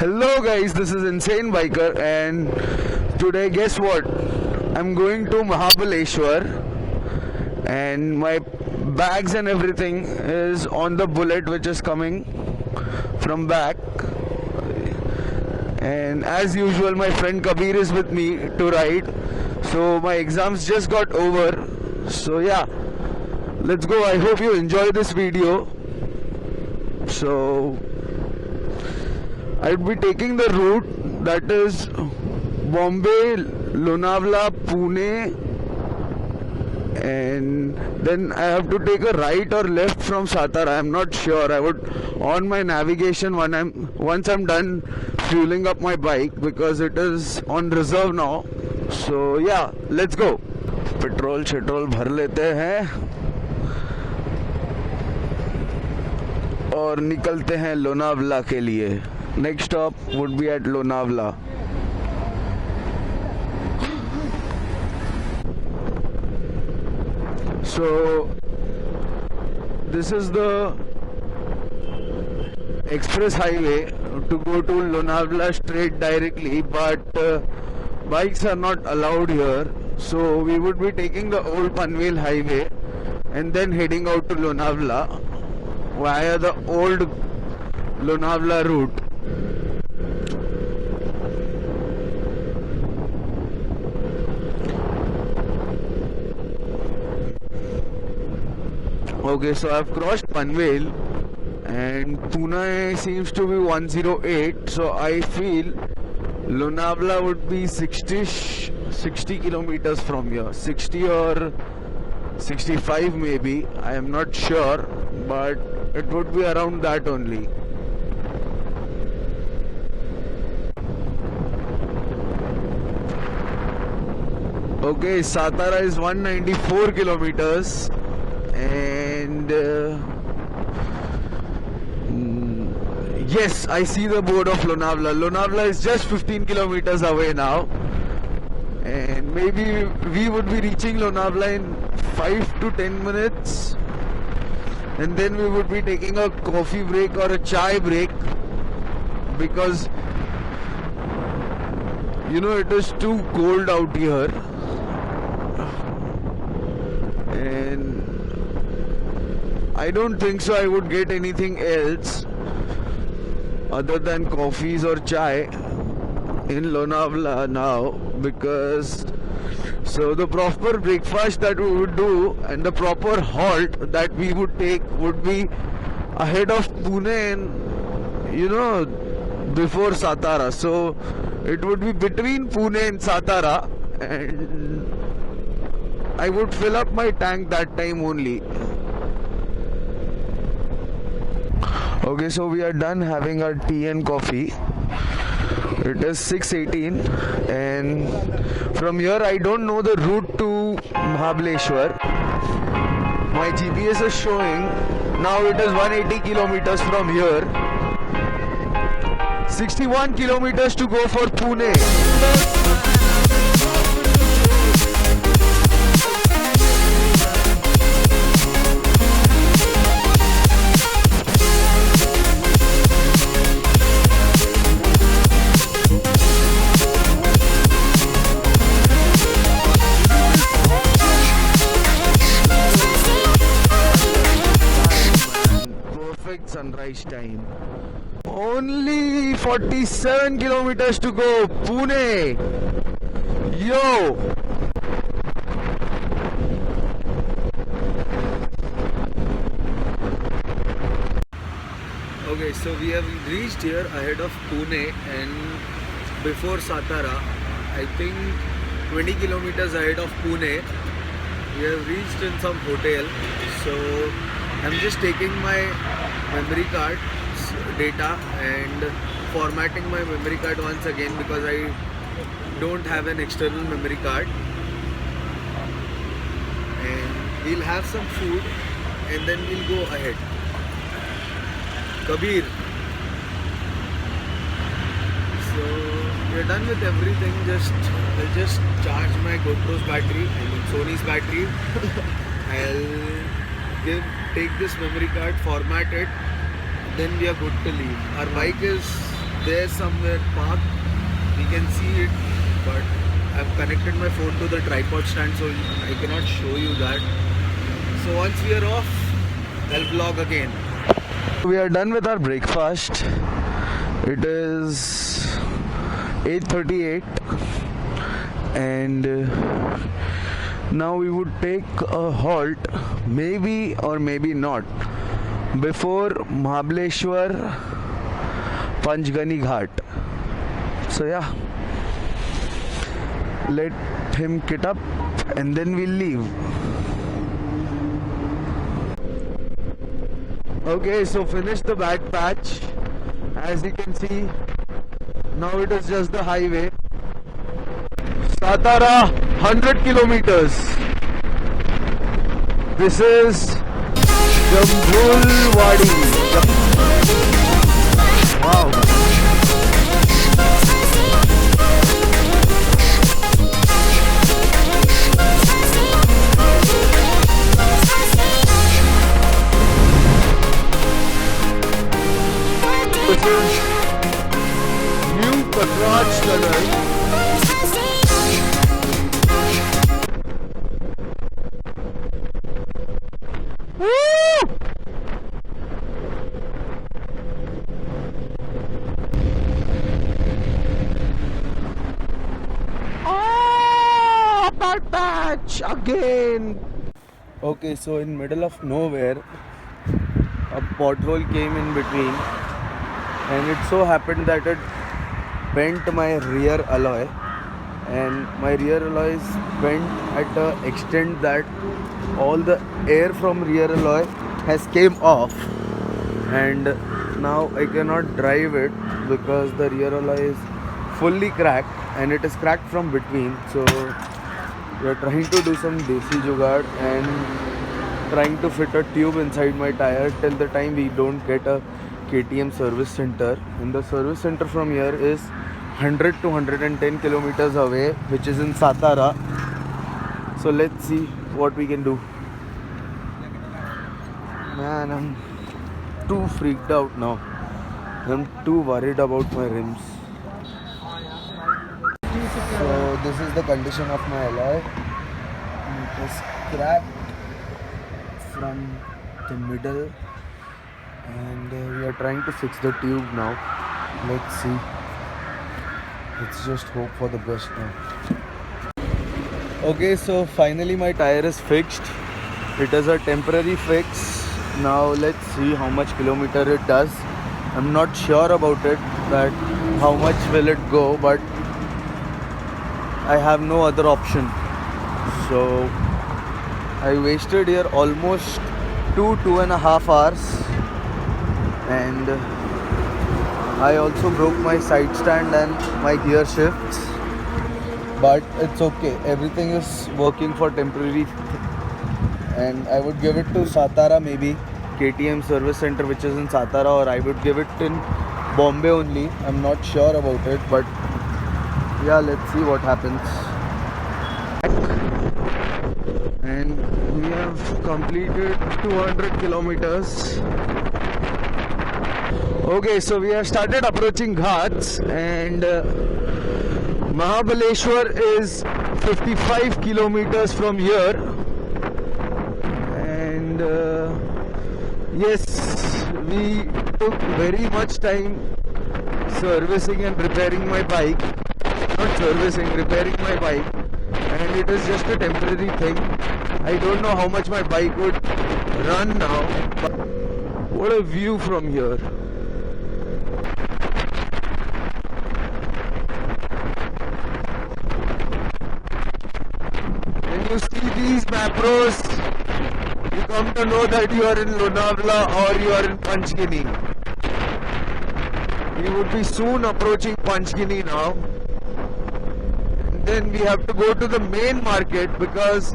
Hello guys, this is Insane Biker and today guess what? I'm going to Mahabaleshwar and my bags and everything is on the bullet which is coming from back, and as usual my friend Kabir is with me to ride. So my exams just got over, so yeah, let's go. I hope you enjoy this video. So I'll be taking the route that is Bombay, Lonavala, Pune, and then I have to take a right or left from Satara. I'm not sure. I would on my navigation once I'm done fueling up my bike because it is on reserve now. So yeah, let's go. Petrol भर लेते हैं और निकलते हैं लोनावला के लिए. Next stop would be at Lonavala. So this is the express highway to go to Lonavala straight directly, but bikes are not allowed here. So we would be taking the old Panvel highway and then heading out to Lonavala via the old Lonavala route. Okay, so I've crossed Panvel and Pune seems to be 108, so I feel Lonavala would be 60 kilometers from here, 60 or 65 maybe, I am not sure, but it would be around that only. Okay, Satara is 194 kilometers and yes, I see the board of Lonavala. Lonavala is just 15 kilometers away now, and maybe we would be reaching Lonavala in 5 to 10 minutes, and then we would be taking a coffee break or a chai break because you know it is too cold out here. And I don't think so I would get anything else other than coffees or chai in Lonavala now, because so the proper breakfast that we would do and the proper halt that we would take would be ahead of Pune and before Satara. So it would be between Pune and Satara, and I would fill up my tank that time only. Okay, so we are done having our tea and coffee. It is 6:18 and from here I don't know the route to Mahabaleshwar. My GPS is showing now it is 180 kilometers from here. 61 kilometers to go for Pune. Sunrise time. Only 47 kilometers to go. Pune. Yo. Okay, so we have reached here ahead of Pune and before Satara. I think 20 kilometers ahead of Pune. We have reached in some hotel. So I'm just taking my memory card data and formatting my memory card once again because I don't have an external memory card, and we'll have some food and then we'll go ahead. Kabir, so we're done with everything. I'll just charge my GoPro's battery, Sony's battery. I'll take this memory card, format it, then we are good to leave. Our bike is there somewhere parked. We can see it, but I've connected my phone to the tripod stand, so I cannot show you that. So once we are off, I'll vlog again. We are done with our breakfast. It is 8:38 and now we would take a halt, maybe or maybe not, before Mahabaleshwar Panchgani Ghat. So yeah, let him get up and then we'll leave. Okay, so finish the back patch. As you can see, now it is just the highway. Satara, 100 kilometers. This is Jambulwadi. Wow. This is New Katraj Tunnel. That patch again. Okay, so in middle of nowhere, a pothole came in between, and it so happened that it bent my rear alloy, and my rear alloy is bent at the extent that all the air from rear alloy has came off, and now I cannot drive it because the rear alloy is fully cracked and it is cracked from between. So we are trying to do some desi jugaad and trying to fit a tube inside my tire till the time we don't get a KTM service center. And the service center from here is 100 to 110 kilometers away, which is in Satara. So let's see what we can do. Man, I'm too freaked out now. I'm too worried about my rims. So this is the condition of my alloy. It is cracked from the middle, and we are trying to fix the tube now. Let's see. Let's just hope for the best now. Okay, so finally my tire is fixed. It is a temporary fix. Now let's see how much kilometer it does. I'm not sure about it, that how much will it go, but I have no other option. So I wasted here almost 2.5 hours, and I also broke my side stand and my gear shifts, but it's okay. Everything is working for temporary, and I would give it to Satara, maybe KTM service center, which is in Satara, or I would give it in Bombay only. I'm not sure about it, but yeah, let's see what happens. And we have completed 200 kilometers. Okay, so we have started approaching Ghats, and Mahabaleshwar is 55 kilometers from here. And yes, we took very much time servicing and repairing my bike. Not servicing, repairing my bike, and it is just a temporary thing. I don't know how much my bike would run now, but what a view from here. When you see these macros, you come to know that you are in Lonavala or you are in Panchgani. We would be soon approaching Panchgani now. Then we have to go to the main market because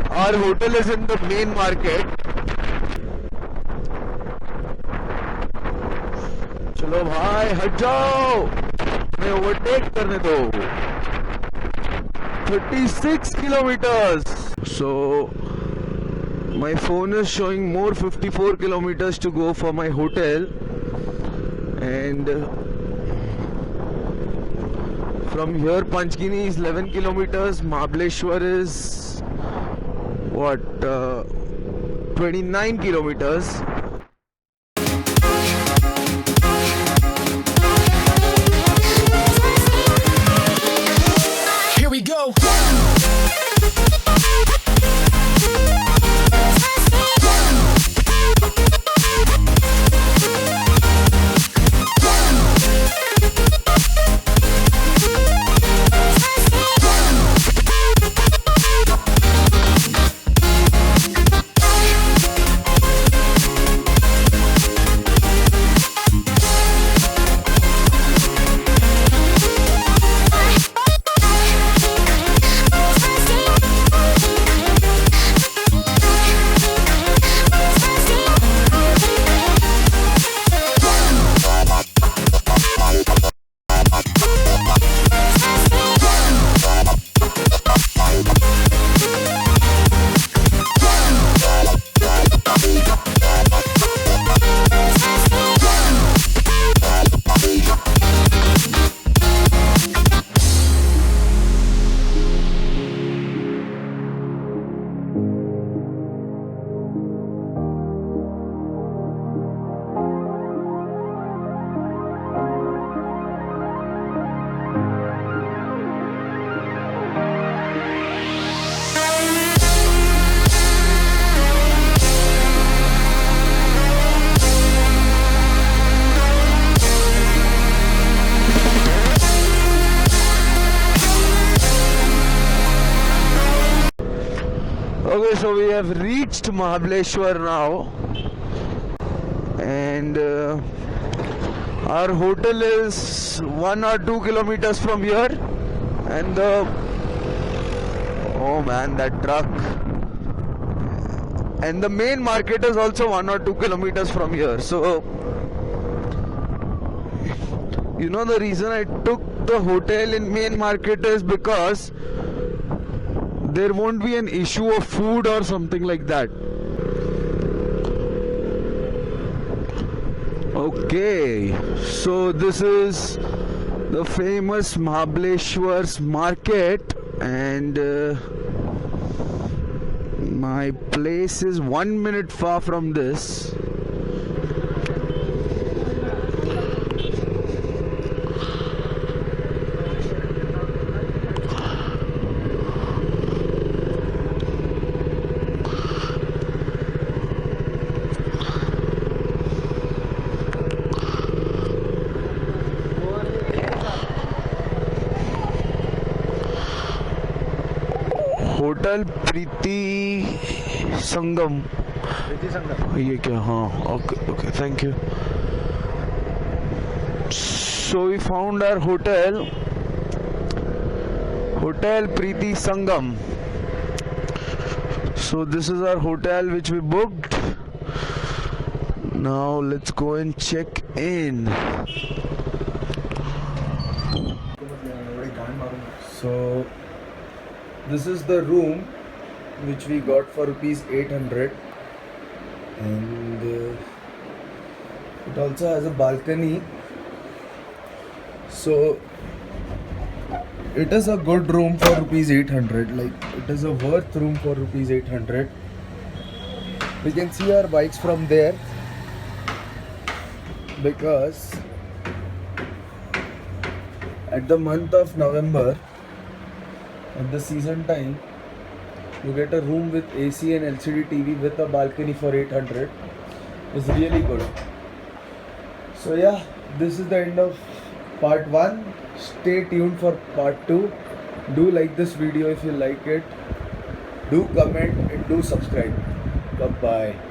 our hotel is in the main market. चलो भाई हट जाओ, मैं overtake करने दो. 36 kilometers. So my phone is showing more 54 kilometers to go for my hotel, and From here, Panchgini is 11 kilometers. Mahabaleshwar is what? 29 kilometers. Here we go. Okay, so we have reached Mahabaleshwar now, and our hotel is 1 or 2 kilometers from here, and oh man, that truck, and the main market is also 1 or 2 kilometers from here. So you know, the reason I took the hotel in main market is because there won't be an issue of food or something like that. Okay, so this is the famous Mahabaleshwar's market, and my place is 1 minute far from this. Hotel Preeti Sangam ये क्या हाँ okay okay thank you so we found our hotel Preeti Sangam so this is our hotel which we booked. Now let's go and check in. So this is the room which we got for rupees 800, and it also has a balcony, so it is a good room for rupees 800. Like, it is a worth room for rupees 800. We can see our bikes from there because at the month of November, at the season time, you get a room with AC and LCD TV with a balcony for 800. It's really good. So yeah, this is the end of part 1. Stay tuned for part 2. Do like this video if you like it. Do comment and do subscribe. Bye bye.